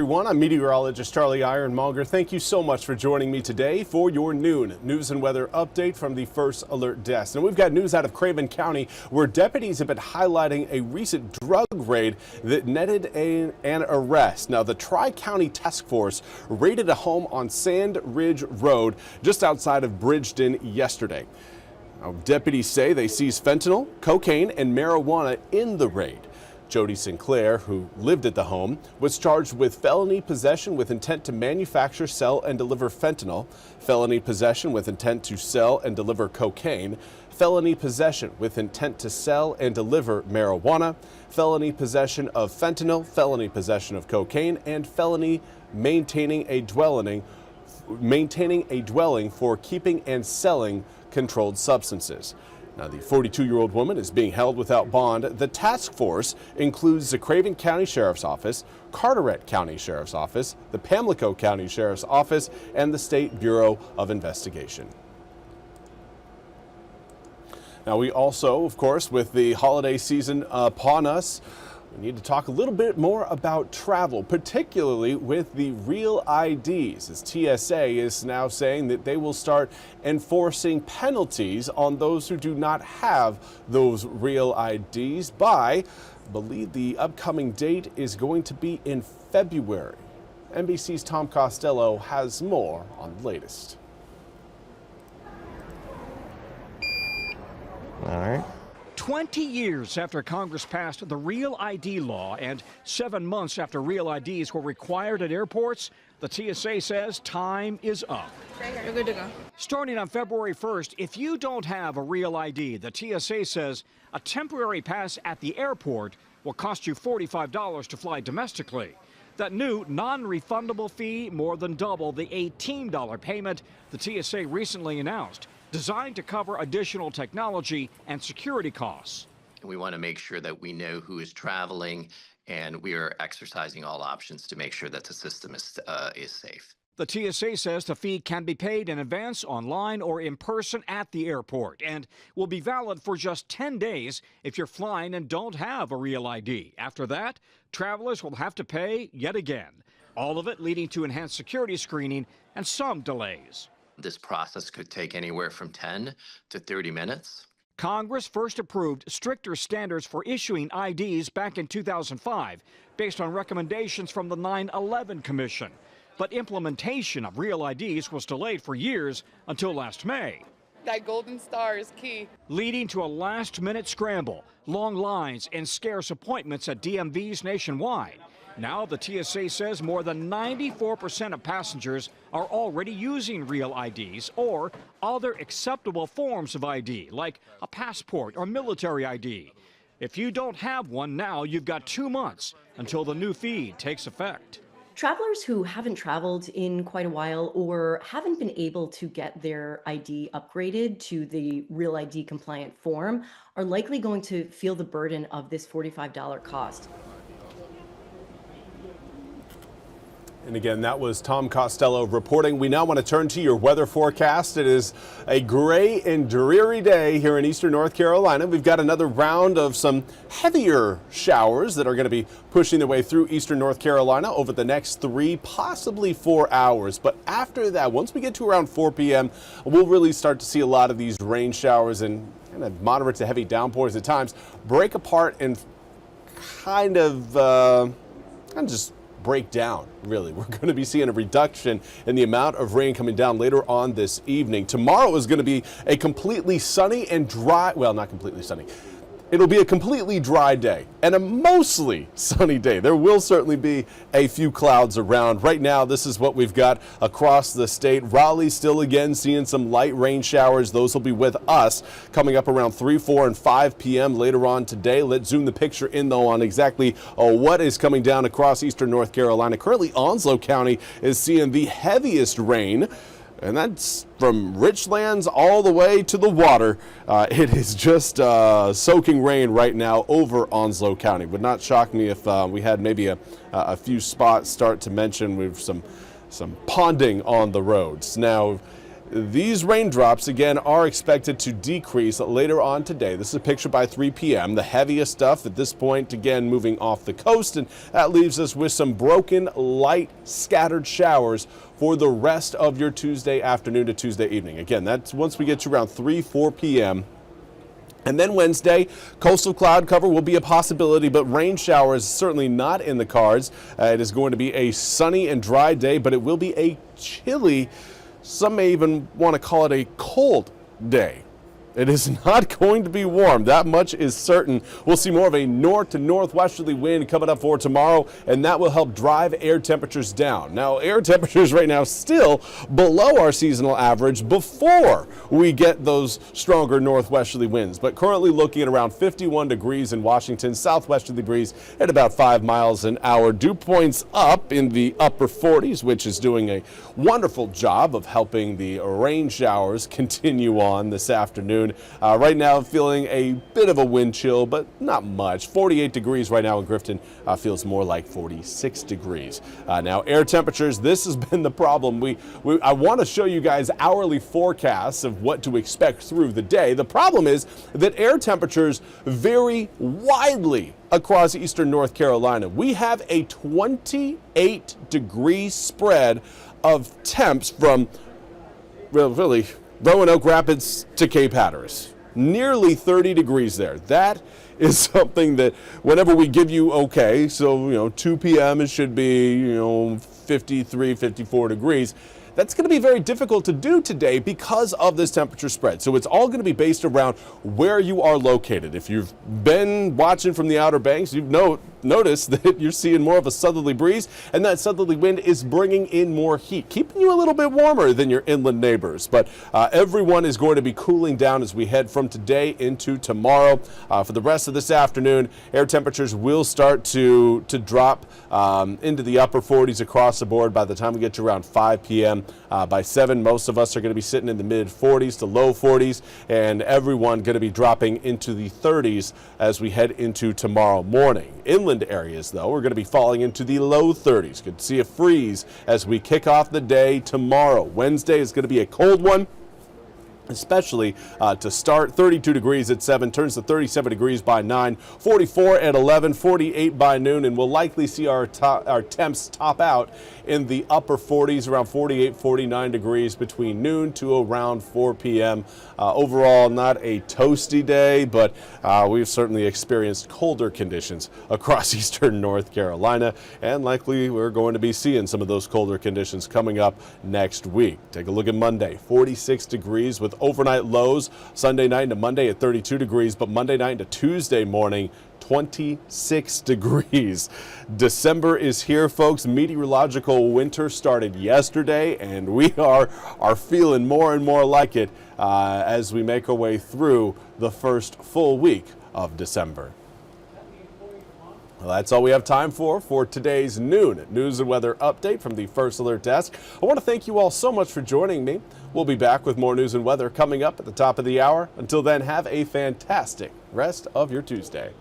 Everyone, I'm meteorologist Charlie Ironmonger. Thank you so much for joining me today for your noon news and weather update from the First Alert Desk. And we've got news out of Craven County where deputies have been highlighting a recent drug raid that netted an arrest. Now, the Tri-County Task Force raided a home on Sand Ridge Road just outside of Bridgeton yesterday. Now, deputies say they seized fentanyl, cocaine, and marijuana in the raid. Jody Sinclair, who lived at the home, was charged with felony possession with intent to manufacture, sell, and deliver fentanyl, felony possession with intent to sell and deliver cocaine, felony possession with intent to sell and deliver marijuana, felony possession of fentanyl, felony possession of cocaine, and felony maintaining a dwelling for keeping and selling controlled substances. Now, the 42-year-old woman is being held without bond. The task force includes the Craven County Sheriff's Office, Carteret County Sheriff's Office, the Pamlico County Sheriff's Office, and the State Bureau of Investigation. Now, we also, of course, with the holiday season upon us, we need to talk a little bit more about travel, particularly with the real IDs, as TSA is now saying that they will start enforcing penalties on those who do not have those real IDs by, I believe the upcoming date is going to be in February. NBC's Tom Costello has more on the latest. All right. 20 years after Congress passed the Real ID law and 7 months after Real IDs were required at airports, the TSA says time is up. You're good to go. Starting on February 1st, if you don't have a Real ID, the TSA says a temporary pass at the airport will cost you $45 to fly domestically. That new non-refundable fee more than double the $18 payment the TSA recently announced, designed to cover additional technology and security costs. We want to make sure that we know who is traveling, and we are exercising all options to make sure that the system is safe. The TSA says the fee can be paid in advance, online, or in person at the airport, and will be valid for just 10 days if you're flying and don't have a real ID. After that, travelers will have to pay yet again. All of it leading to enhanced security screening and some delays. This process could take anywhere from 10 to 30 minutes. Congress first approved stricter standards for issuing IDs back in 2005, based on recommendations from the 9/11 Commission. But implementation of real IDs was delayed for years until last May. That golden star is key. Leading to a last-minute scramble, long lines, and scarce appointments at DMVs nationwide. Now the TSA says more than 94% of passengers are already using real IDs or other acceptable forms of ID, like a passport or military ID. If you don't have one now, you've got 2 months until the new fee takes effect. Travelers who haven't traveled in quite a while or haven't been able to get their ID upgraded to the Real ID compliant form are likely going to feel the burden of this $45 cost. And again, that was Tom Costello reporting. We now want to turn to your weather forecast. It is a gray and dreary day here in eastern North Carolina. We've got another round of some heavier showers that are going to be pushing their way through eastern North Carolina over the next 3, possibly 4 hours. But after that, once we get to around 4 p.m., we'll really start to see a lot of these rain showers and kind of moderate to heavy downpours at times break apart and kind of just break down, really. We're going to be seeing a reduction in the amount of rain coming down later on this evening. Tomorrow is going to be a completely sunny and dry, well, not completely sunny. It'll be a completely dry day and a mostly sunny day. There will certainly be a few clouds around. Right now, this is what we've got across the state. Raleigh still again seeing some light rain showers. Those will be with us coming up around 3, 4, and 5 p.m. later on today. Let's zoom the picture in, though, on exactly what is coming down across eastern North Carolina. Currently, Onslow County is seeing the heaviest rain. And that's from Richlands all the way to the water. It is just soaking rain right now over Onslow County. Would not shock me if we had maybe a few spots start to mention with some ponding on the roads. Now, these raindrops, again, are expected to decrease later on today. This is a picture by 3 p.m. The heaviest stuff at this point, again, moving off the coast, and that leaves us with some broken, light, scattered showers for the rest of your Tuesday afternoon to Tuesday evening. Again, that's once we get to around 4 p.m. And then Wednesday, coastal cloud cover will be a possibility, but rain showers certainly not in the cards. It is going to be a sunny and dry day, but it will be a chilly, some may even want to call it a cold day. It is not going to be warm. That much is certain. We'll see more of a north to northwesterly wind coming up for tomorrow, and that will help drive air temperatures down. Now, air temperatures right now still below our seasonal average before we get those stronger northwesterly winds, but currently looking at around 51 degrees in Washington, southwesterly breeze at about 5 miles an hour. Dew points up in the upper 40s, which is doing a wonderful job of helping the rain showers continue on this afternoon. Right now feeling a bit of a wind chill, but not much. 48 degrees right now in Grifton, feels more like 46 degrees. Now air temperatures, this has been the problem. I want to show you guys hourly forecasts of what to expect through the day. The problem is that air temperatures vary widely across eastern North Carolina. We have a 28-degree spread of temps from really Roanoke Rapids to Cape Hatteras. Nearly 30 degrees there. That is something that whenever we give you okay, so 2 p.m. it should be 53, 54 degrees. That's going to be very difficult to do today because of this temperature spread. So it's all going to be based around where you are located. If you've been watching from the Outer Banks, you've noticed that you're seeing more of a southerly breeze, and that southerly wind is bringing in more heat, keeping you a little bit warmer than your inland neighbors. But everyone is going to be cooling down as we head from today into tomorrow. For the rest of this afternoon, air temperatures will start to drop into the upper 40s across the board by the time we get to around 5 p.m. By 7, most of us are going to be sitting in the mid 40s to low 40s, and everyone going to be dropping into the 30s as we head into tomorrow morning. Inland areas, though, are going to be falling into the low 30s. Could see a freeze as we kick off the day tomorrow. Wednesday is going to be a cold one, especially to start. 32 degrees at 7, turns to 37 degrees by 9, 44 at 11, 48 by noon, and we'll likely see our temps top out in the upper 40s, around 48, 49 degrees between noon to around 4 p.m. Overall, not a toasty day, but we've certainly experienced colder conditions across eastern North Carolina, and likely we're going to be seeing some of those colder conditions coming up next week. Take a look at Monday, 46 degrees with overnight lows Sunday night into Monday at 32 degrees, but Monday night into Tuesday morning, 26 degrees. December is here, folks. Meteorological winter started yesterday, and we are feeling more and more like it as we make our way through the first full week of December. Well, that's all we have time for today's noon news and weather update from the First Alert Desk. I want to thank you all so much for joining me. We'll be back with more news and weather coming up at the top of the hour. Until then, have a fantastic rest of your Tuesday.